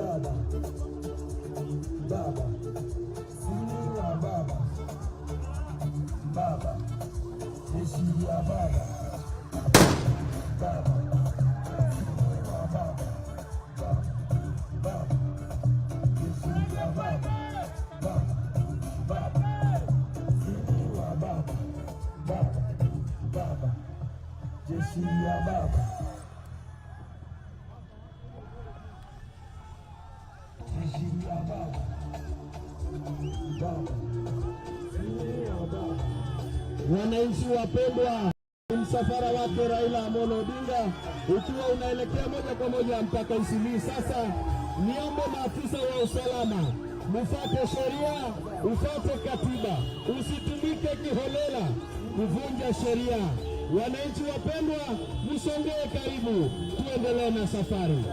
baba, baba, siri wa baba, baba, jeshi ya baba, baba, siri wa baba, baba, jeshi ya baba, baba, siri wa baba, baba, jeshi ya baba. Wananchi wapendwa, msafara wake Raila Amolo Odinga ukiwa unaelekea moja kwa moja mpaka Isili. Sasa niombe maafisa wa usalama, mfuate sheria, ufuate katiba, usitumike kiholela kuvunja sheria. Wananchi wapendwa, msongee karibu, tuendelee na safari.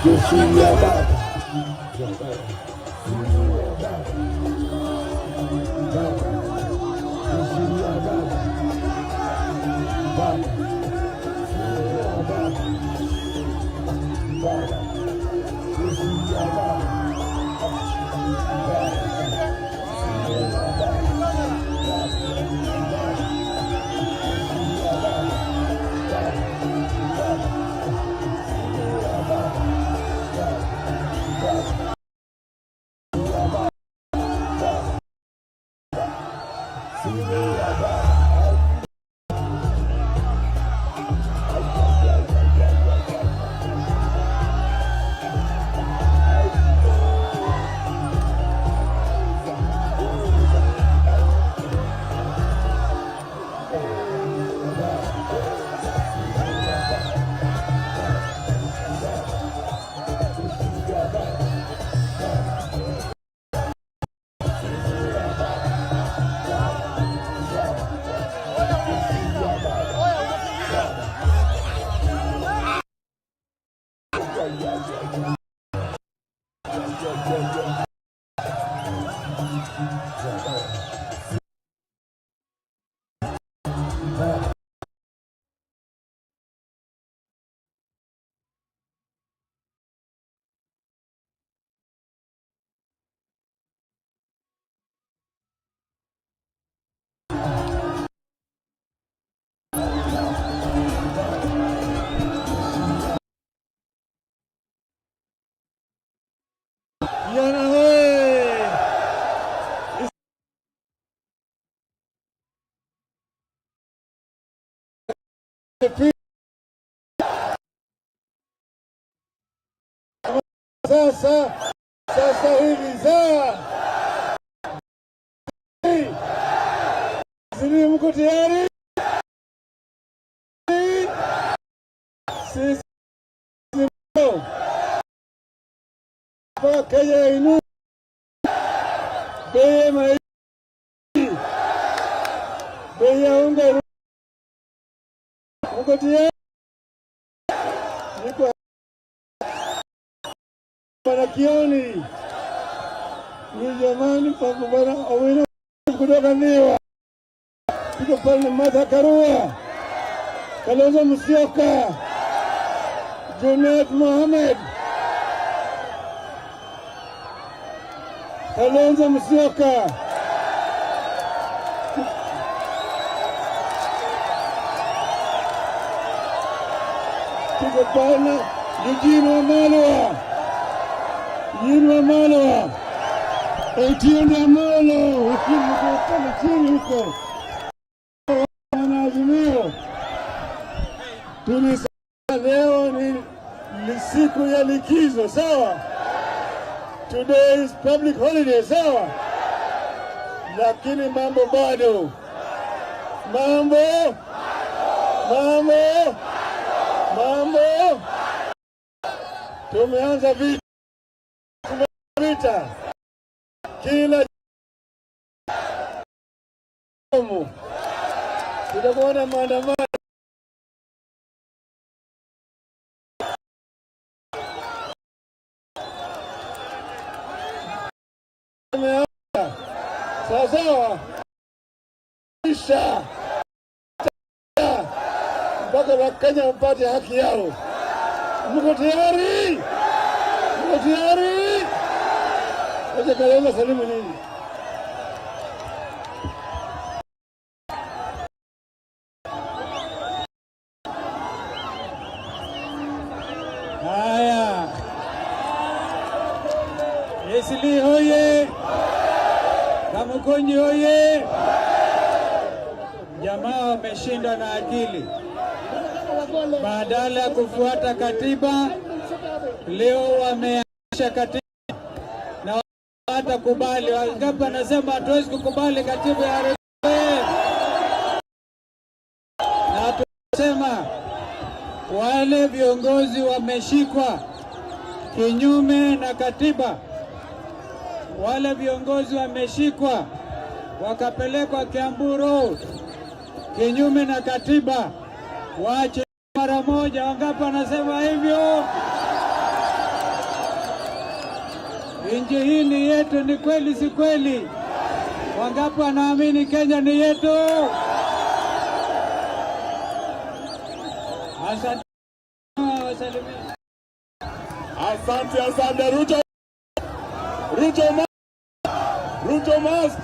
Jeshi ya baba, Sasa hivi sisi mko tayari? Sisi Kenya inu bei maisha, bei ya unga mko tayari? Niko Bwana Kioni ni jamani, pamoja Bwana Owino kutoka Miwa, tuko pale Martha Karua, Kalonzo Musyoka, Junet Mohamed, Kalonzo Musyoka, yuko pale Eugene Wamalwa, Eugene Wamalwa, Otiende Amolo, yuko pale chini huko. Wanaazimio, tulisema leo ni siku ya likizo, sawa? Today is public holiday, sawa? Lakini mambo bado. Mambo. Tumeanza vita. Kila tutakuwa na maandamano. Sawa. Mpaka Wakenya wapate haki yao. Mko tayari? Mko tayari? Wacha Kalonzo salimu nini? Haya. Eastleigh hoye! Kamukunji hoye! Jamaa wameshindwa na akili. Badala ya kufuata katiba, leo wameacha katiba na hata kubali. Wangapi nasema hatuwezi kukubali katiba ya rejea. Na tunasema wale viongozi wameshikwa kinyume na katiba. Wale viongozi wameshikwa wakapelekwa Kiambu Road kinyume na katiba. Waache mara moja. Wangapi wanasema hivyo? Nchi hii ni yetu, ni kweli si kweli? Wangapi wanaamini Kenya ni yetu? Asante. Asante. Ruto must.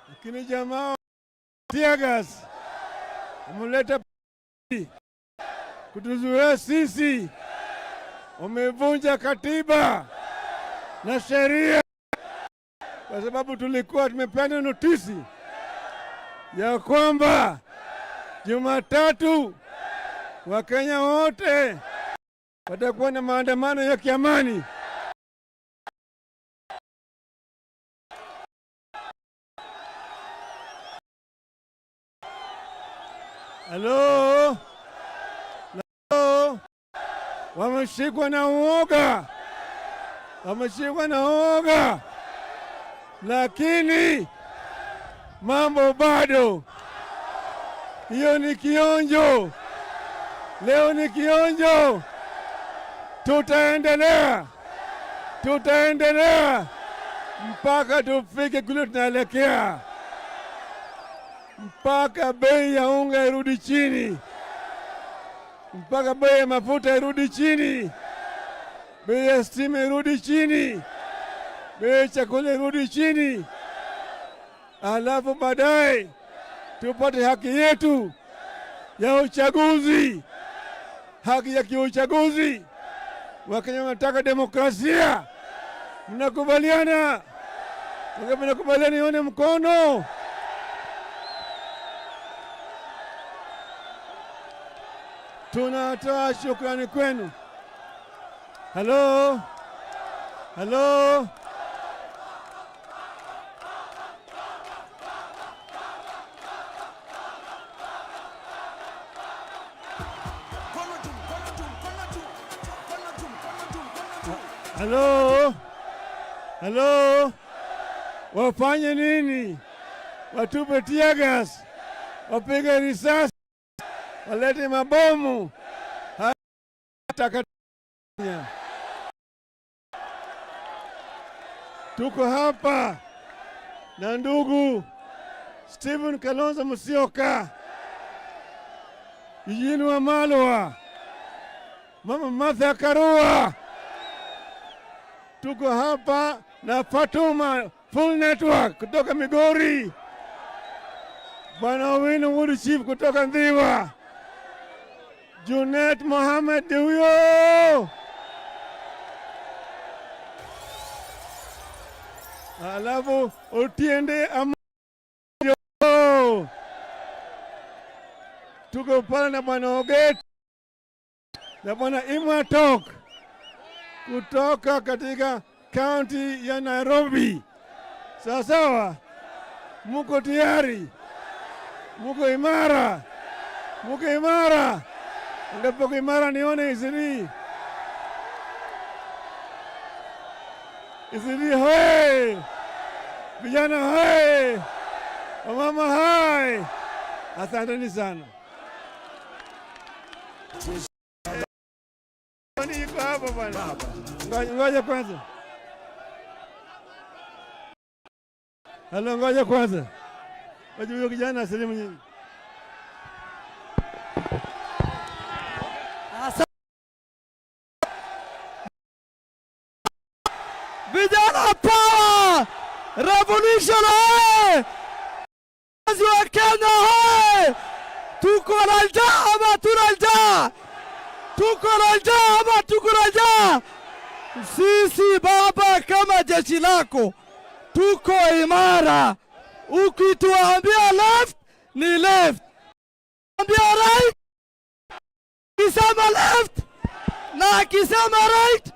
Lakini jamaa tiagas wameleta kutuzuia sisi, wamevunja katiba na sheria, kwa sababu tulikuwa tumepeana notisi ya kwamba Jumatatu Wakenya wote watakuwa na maandamano ya kiamani. Halo, wameshikwa na uoga, lakini mambo bado. Hiyo ni kionjo, leo ni kionjo. Tutaendelea mpaka tufike kule tunaelekea, mpaka bei ya unga irudi chini, mpaka bei ya mafuta irudi chini, bei ya stima irudi chini, bei ya chakula irudi chini, alafu baadaye tupate haki yetu ya uchaguzi, haki ya kiuchaguzi. Wakenya wanataka demokrasia. Mnakubaliana? Mnakubaliana? Nione mkono. Tunatoa shukrani kwenu. Halo. Halo, wafanye nini? Watupe tiagas, wapige risasi, walete mabomu. Tuko hapa na ndugu Stephen Kalonzo Musyoka, Eugene Wamalwa, Mama Martha Karua. Tuko hapa na Fatuma Full Network kutoka Migori, Bwana Owino Wood Chief kutoka Ndhiwa, Junet Mohamed huyo, alafu Otiende Amayo. Tuko pale na Bwana Oget na Bwana Imatok kutoka katika kaunti ya Nairobi. Sawa, muko tayari? Muko imara? Muko imara. Ngapo imara nione Isili. Isili hai. Vijana hai. Wamama hai. Asanteni sana. Niko hapa bwana. Ngoja kwanza. Halo, ngoja kwanza. Wajua kijana asalimu nyinyi. Vijana power! Revolution hai! Wazi wa Kenya hai! Tuko na njaa ama tuna njaa? Tuko na njaa ama tuko na njaa? Sisi baba, kama jeshi lako tuko imara. Ukituambia left ni left, ambia right kisema left na kisema right.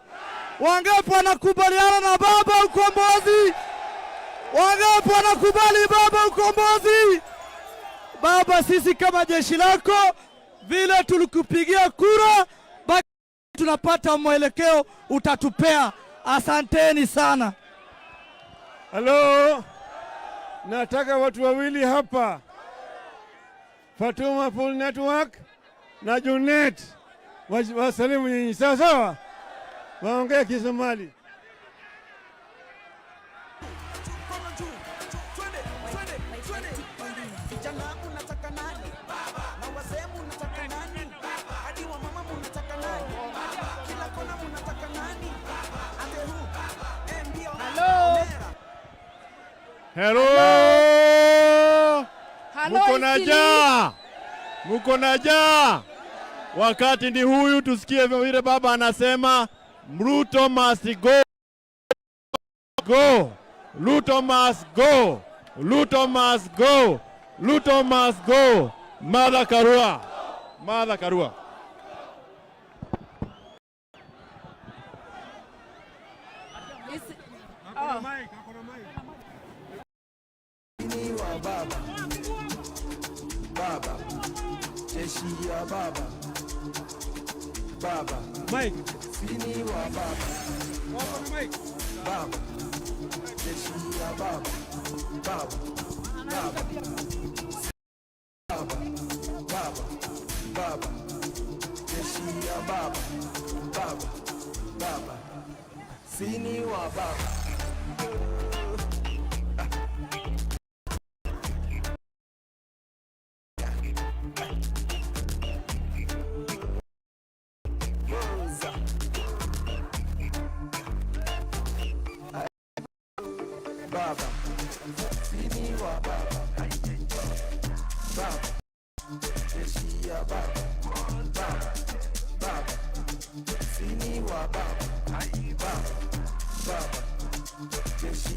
Wangapi wanakubaliana na baba ukombozi? Wangapi wanakubali baba ukombozi? Baba, sisi kama jeshi lako vile tulikupigia kura, baki tunapata mwelekeo utatupea. Asanteni sana. Halo, nataka watu wawili hapa, Fatuma Full Network na Junet, wasalimu nyinyi. Sawa sawa, waongea Kisomali. Hello. Muko na njaa. Wakati ndi huyu, tusikie vile baba anasema Ruto must go. Go. Ruto must go. Ruto must go. Ruto must go. Martha Karua. Martha Karua. Baba, jeshi ya baba, baba, Mike, sini wa baba, baba, jeshi ya baba, baba, baba, baba, baba, baba, jeshi ya baba, baba, baba, sini wa baba. Baba, sini wa baba, baba, jeshi ya baba, baba, baba, sini wa baba, baba, baba, jeshi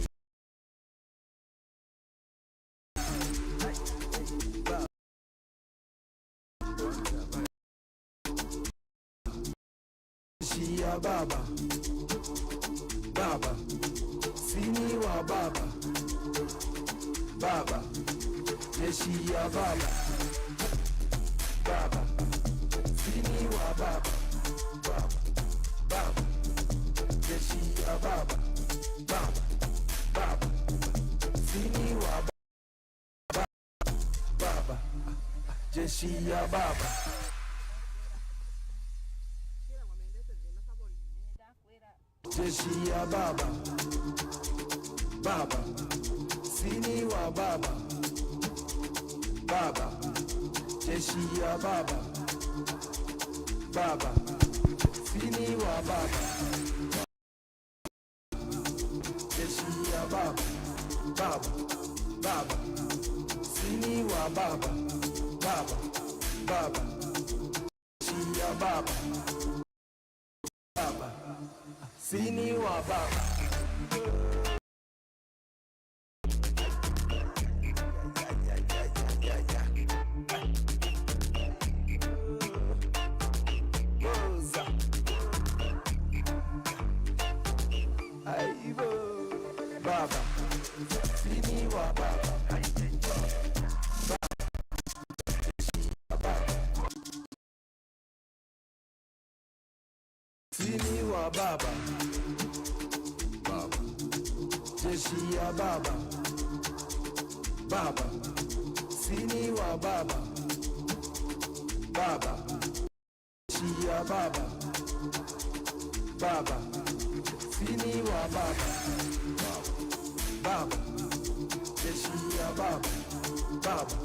ya baba, baba, sini wa baba, baba, jeshi ya baba, baba, sini wa baba, baba, baba, jeshi ya baba, baba, baba, sini wa baba, baba, jeshi ya baba. Jeshi ya baba, baba, sini wa baba, baba, jeshi ya baba, baba, sini wa baba, jeshi ya baba, baba, baba, sini wa baba, baba, baba, jeshi ya baba, baba, sini wa baba. Baba, sini wa baba, baba, Sini wa baba, baba. Jeshi ya baba, baba. Sini wa baba, baba. Jeshi ya baba, baba. Sini wa baba, baba. Jeshi ya baba, baba,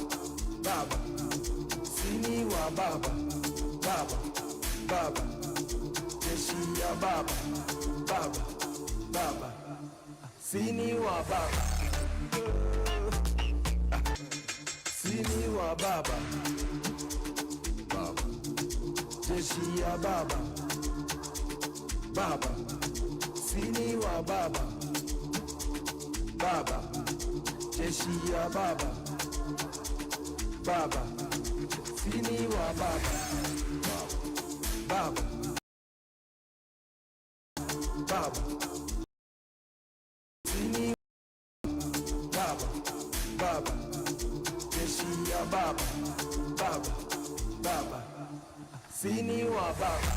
baba. Sini wa baba, baba, baba. Jeshi ya baba, baba, baba. Sini wa baba, sini wa baba, baba. Jeshi ya baba, baba. Sini wa baba, baba. Jeshi ya baba, baba. Sini wa baba, baba, baba. Sini baba, baba. Jeshi ya baba, baba, baba. Sini wa baba.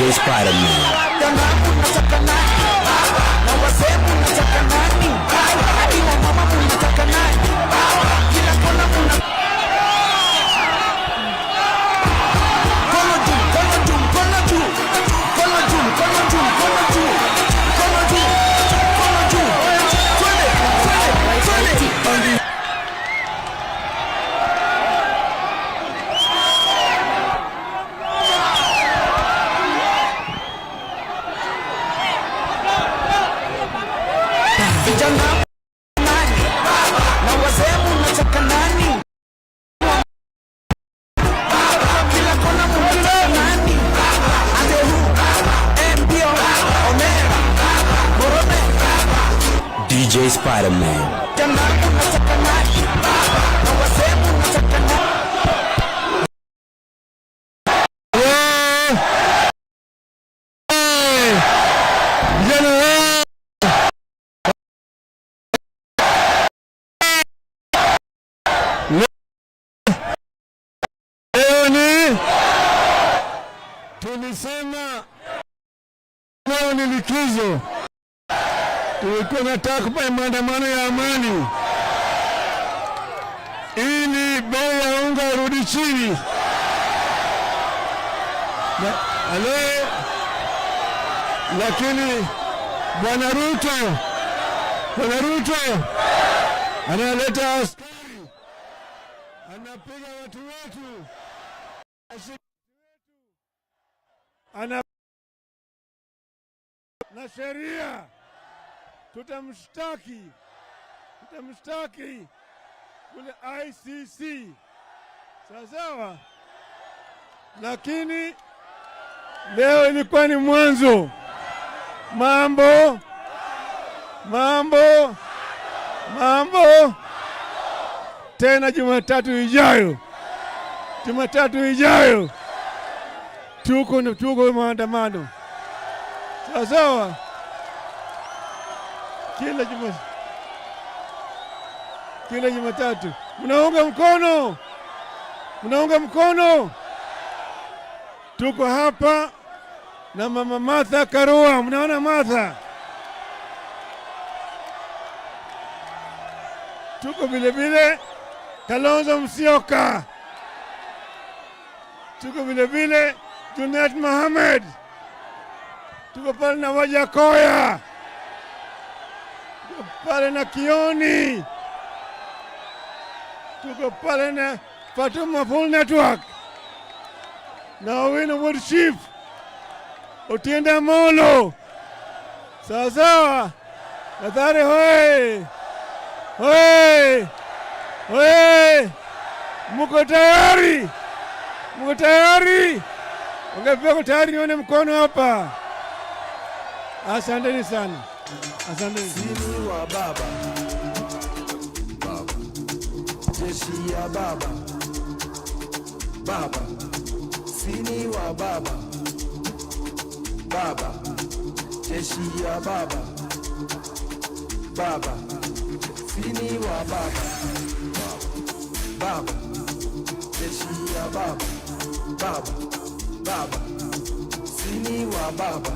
DJ Spider-Man. DJ Spider-Man. Tulisema leo ni likizo. Tulikuwa nataka kufanya maandamano ya amani ili bei ya unga irudi chini. Lakini Bwana Ruto analeta askari, anapiga watu wetu, na sheria tutamshtaki kule ICC, sawa. Lakini leo ilikuwa ni mwanzo. Mambo tena Jumatatu ijayo tuko maandamano, sawa. Kila Jumatatu mnaunga mkono. Tuko hapa na Mama Martha Karua, mnaona Martha. Tuko vile Kalonzo Musyoka, tuko vile Junet Mohamed, tuko pale na Wajakoya, tuko pale na Kioni, tuko pale na Fatuma Full Network na Owino Wood Chief, Otiende Amollo, sawa. Mathare hoye, mko tayari? Ungependa tayari nione mkono hapa. Asanteni sana. Asanteni. Sini wa baba. Jeshi ya baba. Sini wa baba. Jeshi ya baba. Sini wa baba. Jeshi ya baba. Sini wa baba.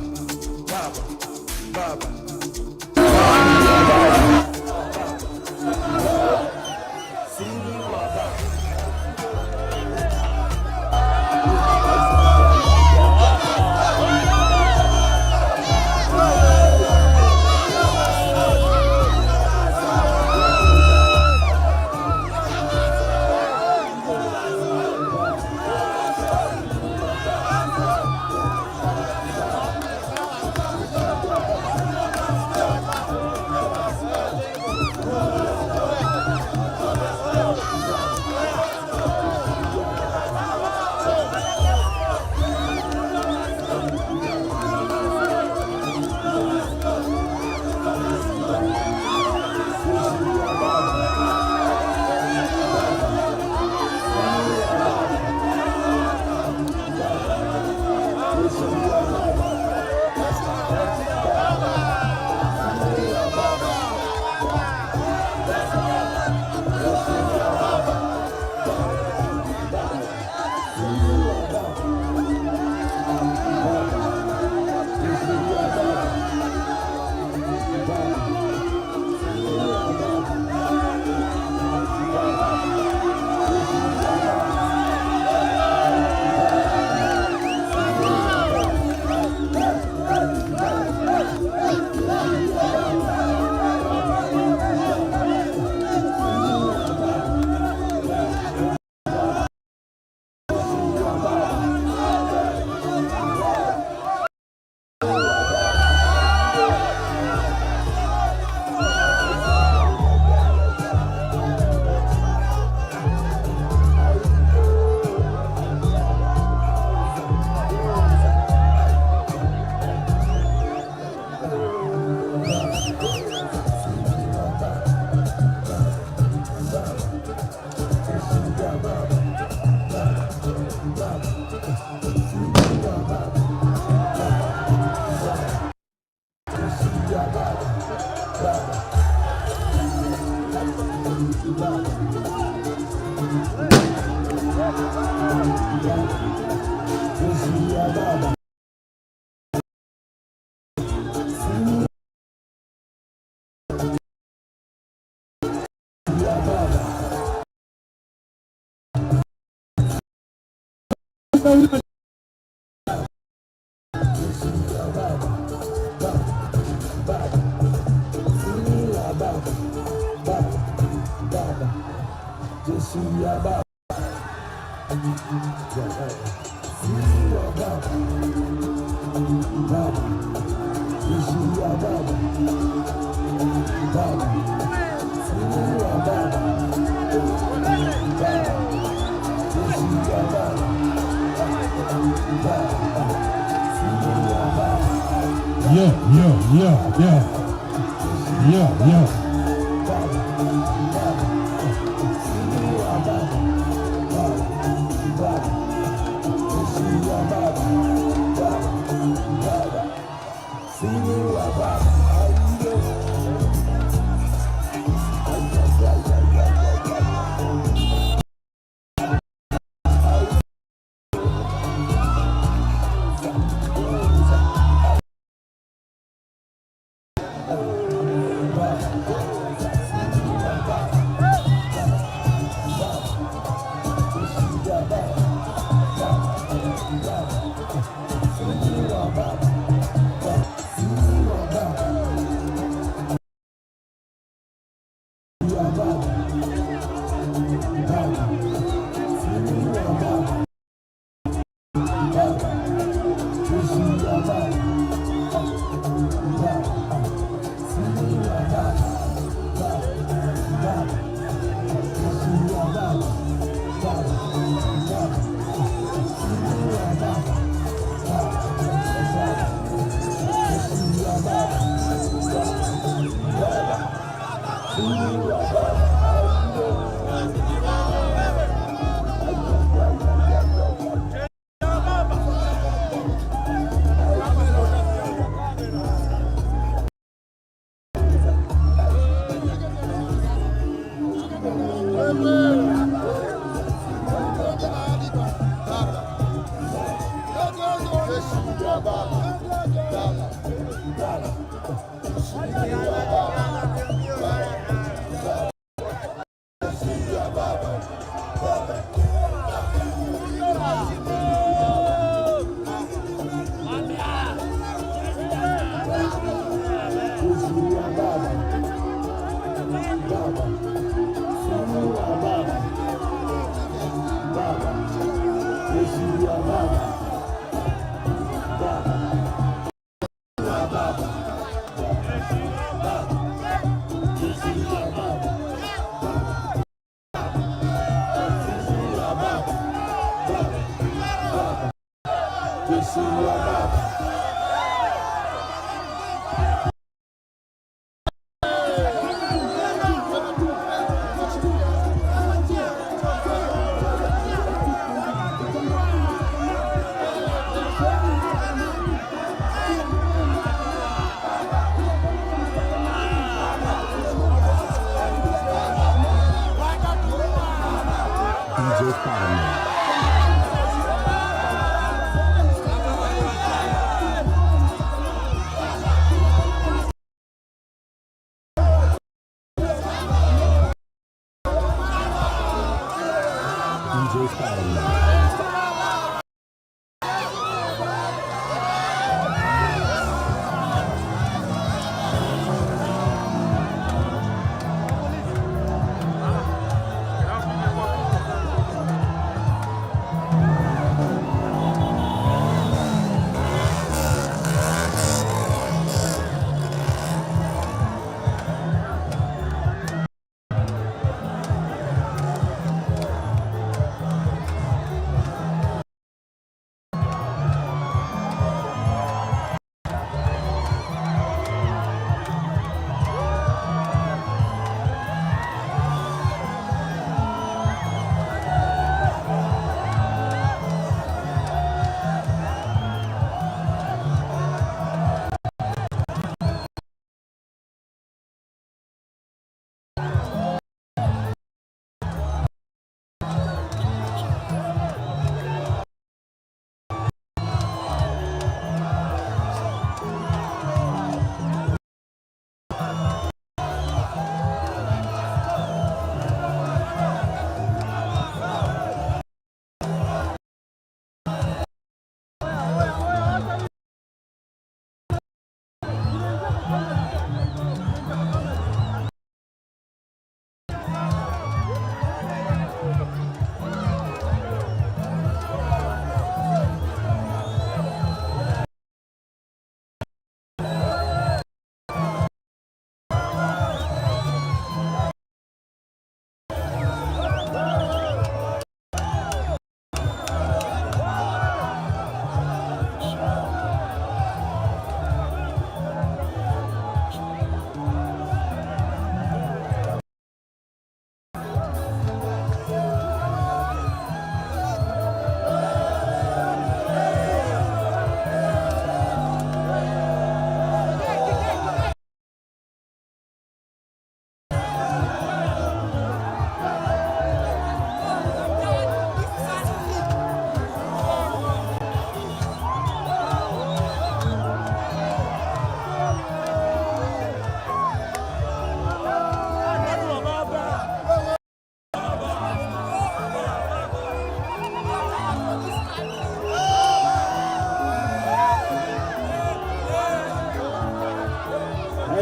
huyo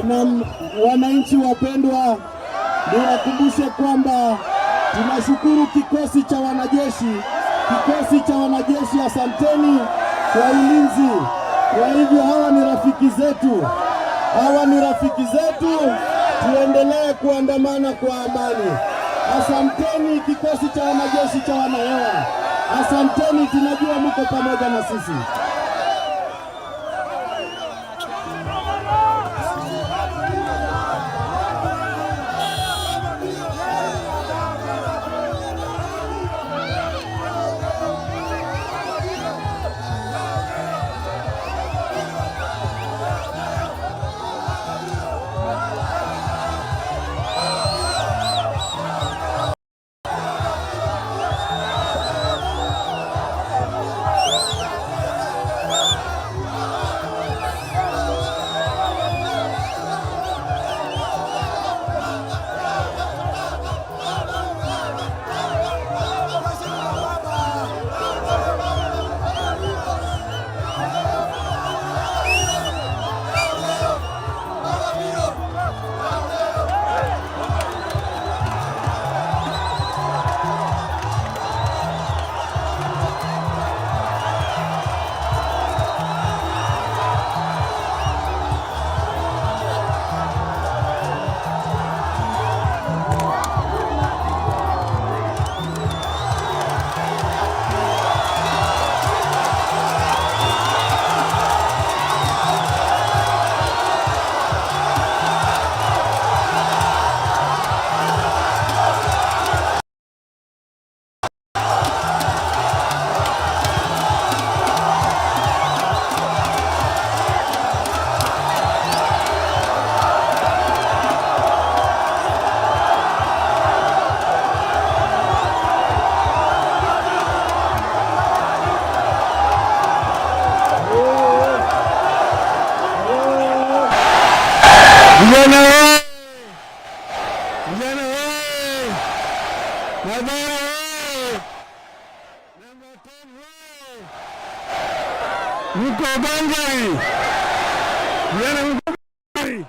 Na wananchi wapendwa, niwakumbushe kwamba tunashukuru kikosi cha wanajeshi, asanteni kwa ulinzi. Kwa hivyo hawa ni rafiki zetu, tuendelee kuandamana kwa amani. Asanteni kikosi cha wanajeshi cha wanahewa, asanteni, tunajua mko pamoja na sisi. Mko Bangari, vijana mko Bangari.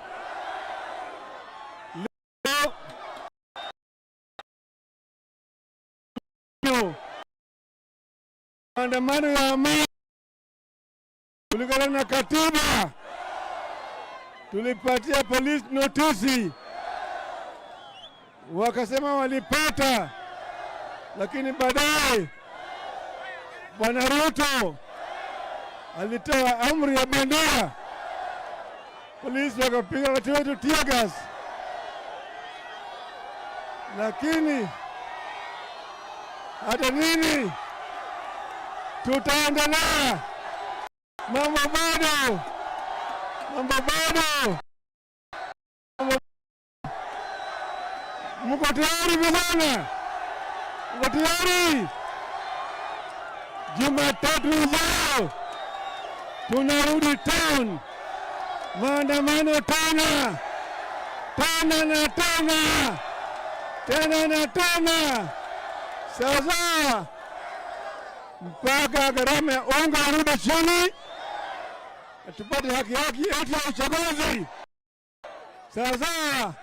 Leo maandamano ya amani kulingana na katiba, tulipatia polisi notisi, wakasema walipata, lakini baadaye Bwana Ruto alitoa amri ya bendera, polisi wakapiga watu wetu tear gas, lakini hata nini, tutaendelea. Mambo bado. Mko tayari vijana? Mko tayari? Jumatatu ijayo tunarudi town, maandamano tena sasa mpaka gharama ya unga irudi chini, tupate haki yetu ya uchaguzi. Sawa.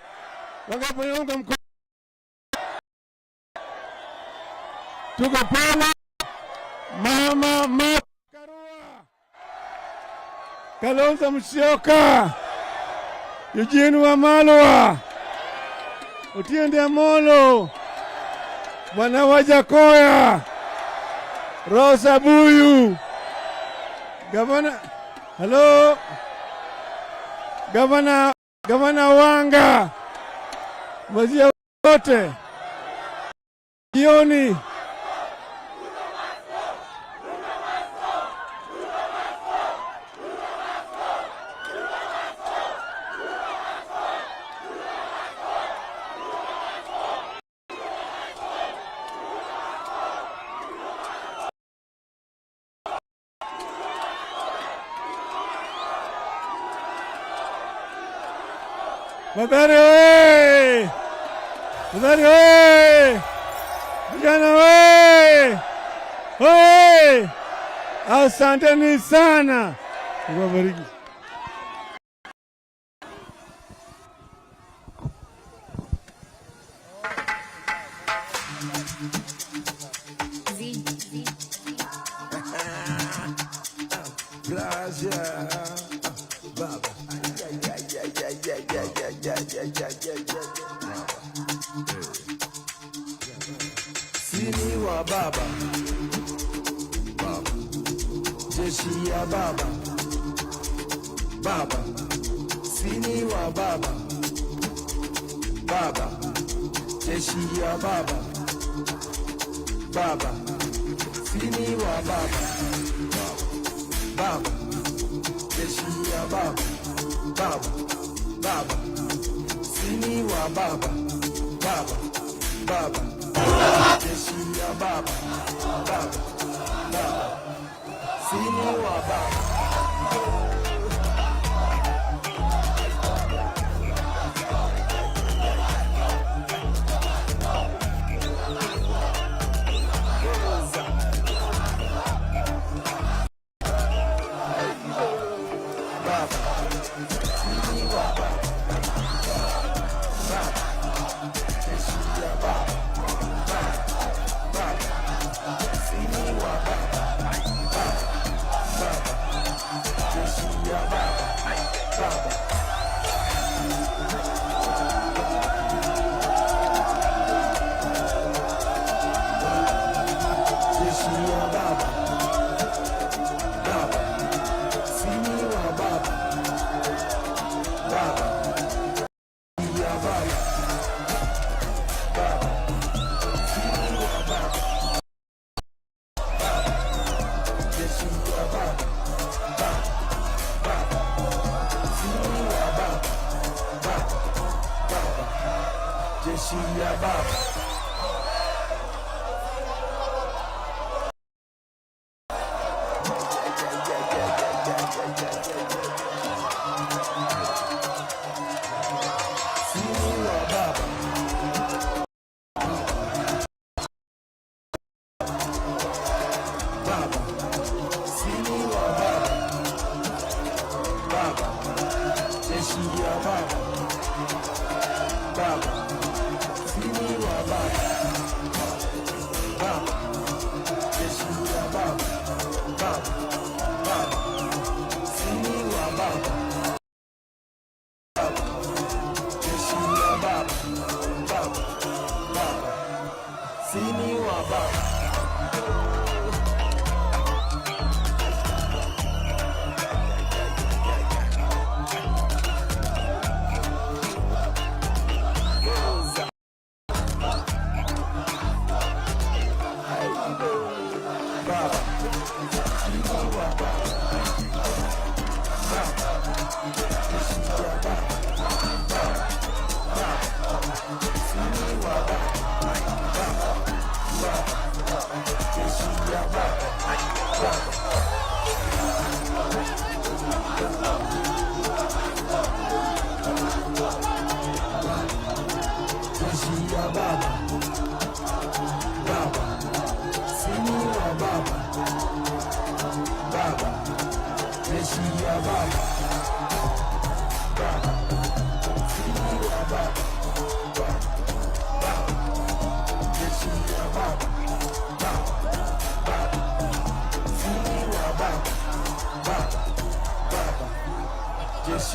Wangapi wanaunga mkono? Tuko pale. Mama Karua. Kalonzo Musyoka. Eugene Wamalwa. Otiende Amolo. Bwana Wajakoya. Rosa Buyu. Gavana Wanga. Wazia wote. Jioni. Mathare oye! Mathare oye! Vijana oye! Oye! Asanteni sana. Mungu awabariki. Sini wa baba, jeshi ya baba, baba. Sini wa baba, baba, jeshi ya baba, baba. Sini wa baba, baba, jeshi ya baba, baba, baba. Sini wa baba, baba, baba. Jeshi ya baba, baba, baba. Sini wa baba. Jeshi ya baba. Sini wa baba.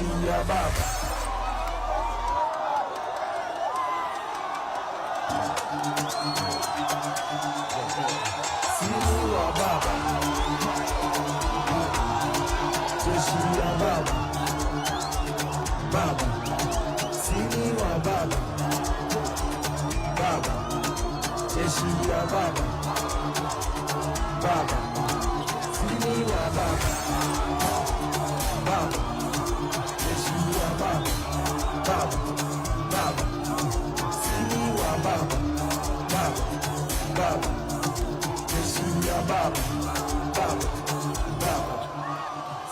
jeshi ya baba. Sini wa baba, jeshi ya baba, baba. Sini wa baba, baba. Jeshi ya baba, baba. Sini wa baba, baba. Jeshi ya baba, baba, baba. Sini wa baba, baba, baba. Jeshi ya baba, baba, baba.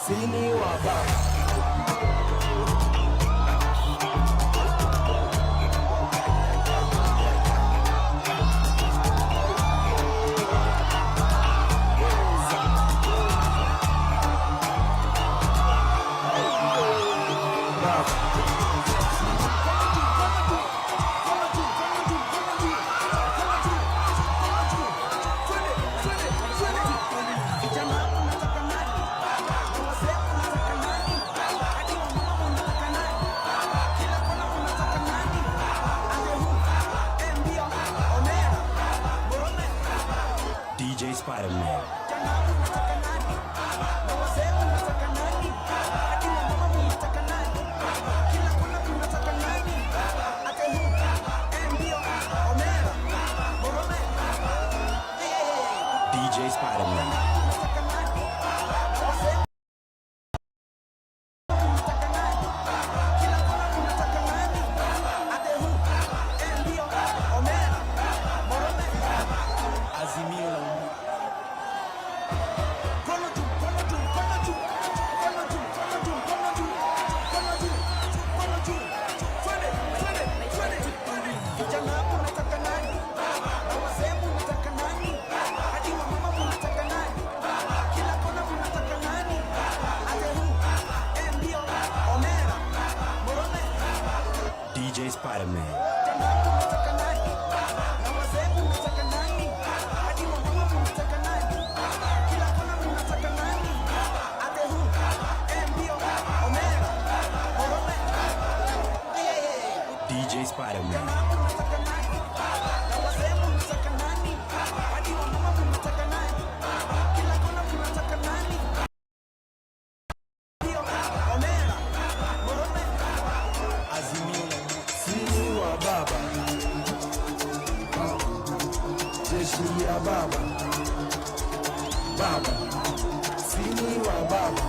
Sini wa baba. DJ Spider-Man. DJ Spider-Man. DJ Spider-Man. DJ Spider-Man. Sini wa baba, jeshi ya baba, baba. Sini wa baba,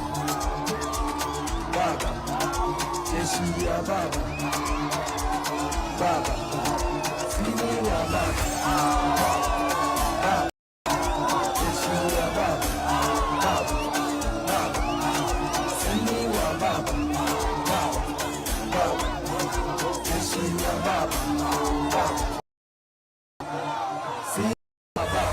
baba. Jeshi ya baba, baba. Sini wa baba, baba. Jeshi ya baba, baba, baba. Sini wa baba, baba, baba. Jeshi ya baba, baba. Sini wa baba.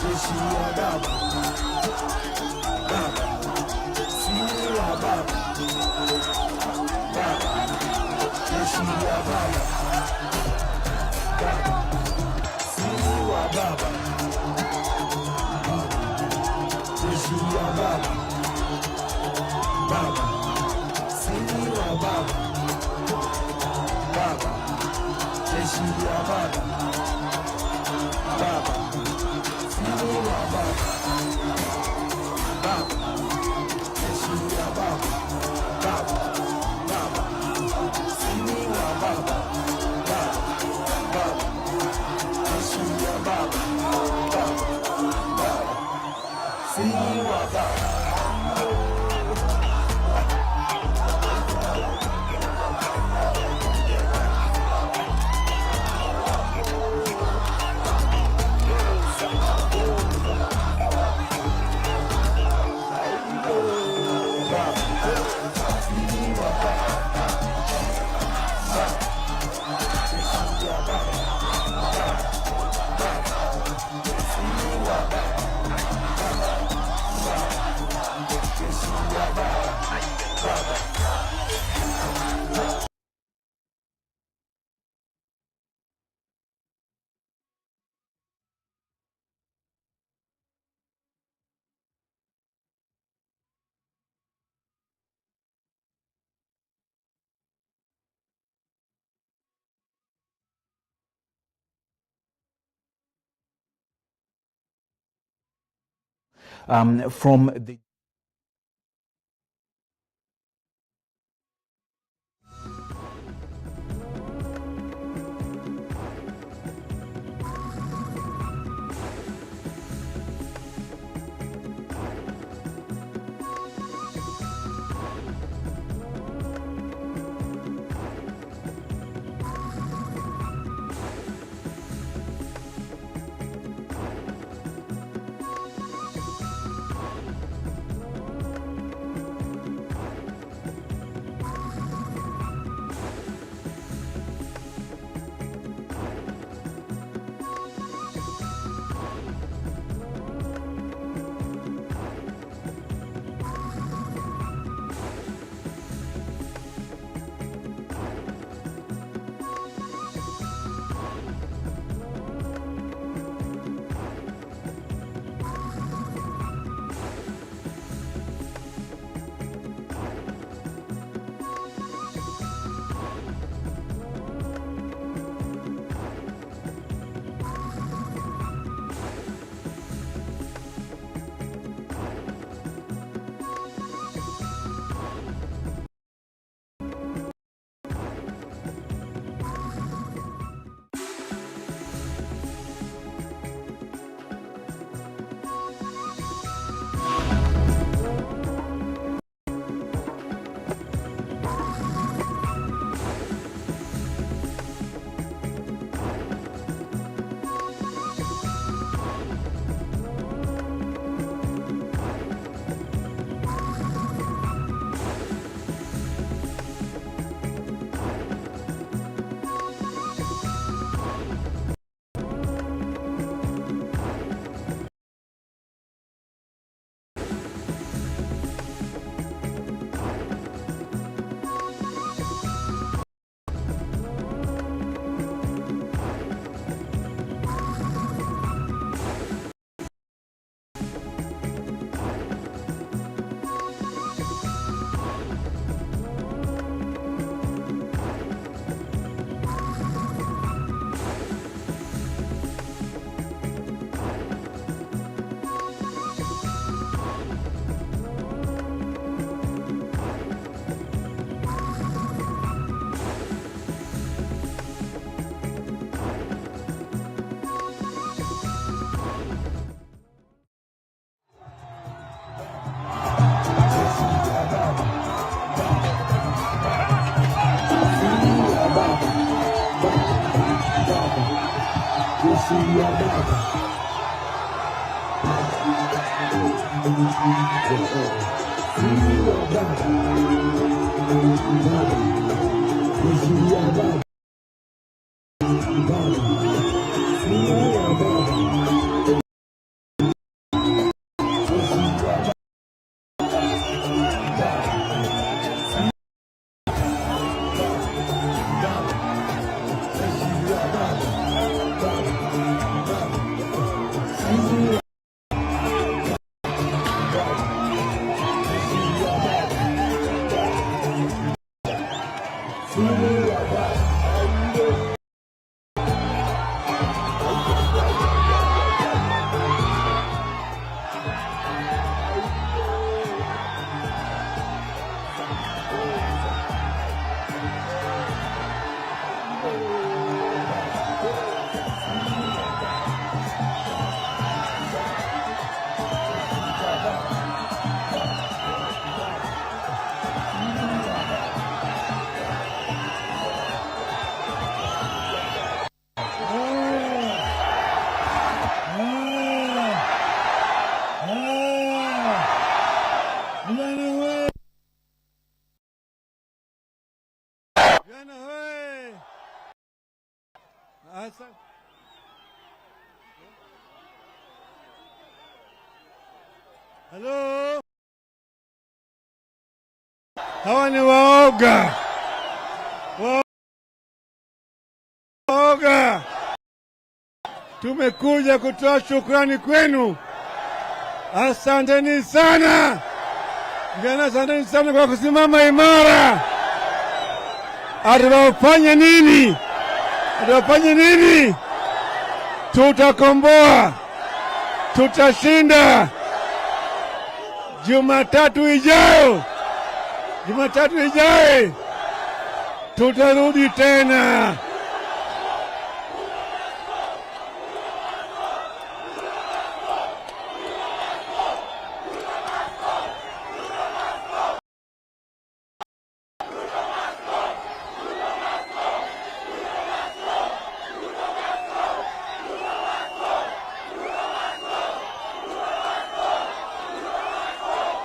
Jeshi ya baba, baba. Sini wa baba, baba. Jeshi ya baba, baba. Sini wa baba, jeshi ya baba, baba. Sini wa baba, baba. Jeshi ya baba, baba. Sini wa baba, baba. Jeshi ya baba, baba, baba. Sini wa baba, baba, baba. Jeshi ya baba, baba, baba. Sini wa baba. from the Hello? Hawa ni waoga. Waoga. Tumekuja kutoa shukrani kwenu. Asanteni sana. Vijana, asanteni sana kwa kusimama imara. Atawafanya nini? Atawafanya nini? Tutakomboa. Tutashinda. Jumatatu ijayo tutarudi tena.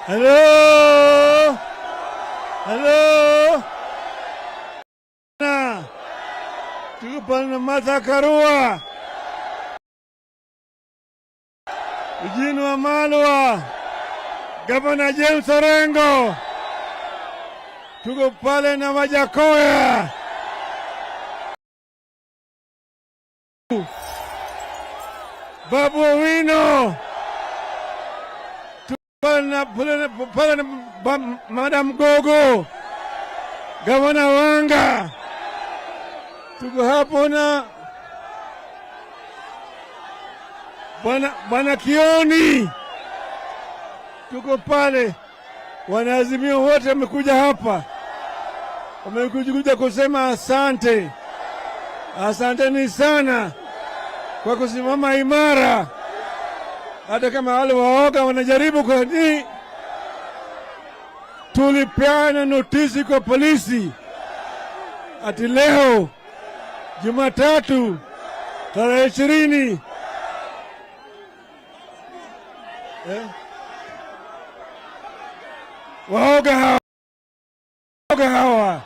Hello. Tuko pale na Martha Karua, Eugene Wamalwa, Gavana James Orengo, tuko pale na Wajackoya, Babu Owino, pale na Madam Gogo, Gavana Wanga, tuko hapo na Bwana Kioni, tuko pale. Wanaazimio wote wamekuja hapa, wamekuja kusema asante. Asanteni sana kwa kusimama imara, hata kama wale waoga wanajaribu kwa nini. Tulipeana notisi kwa polisi ati leo Jumatatu tarehe 20 waoga hawa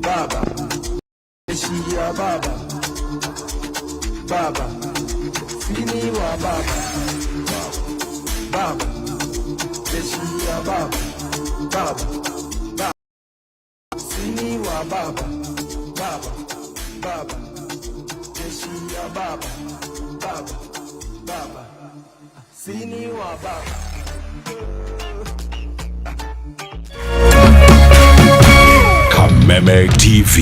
Baba, jeshi ya baba, baba, sini wa baba, baba, jeshi ya baba, baba, baba, sini wa baba, baba, baba, jeshi ya baba, baba, baba, sini wa baba. Kameme TV,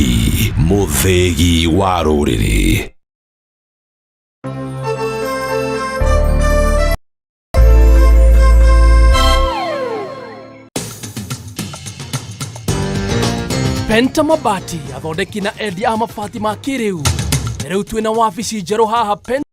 Muthegi wa Rũrĩrĩ. Penta Mabati athondeki na endia a mabati ma kĩrĩu. Rĩu twĩna wabici njerũ haha Penta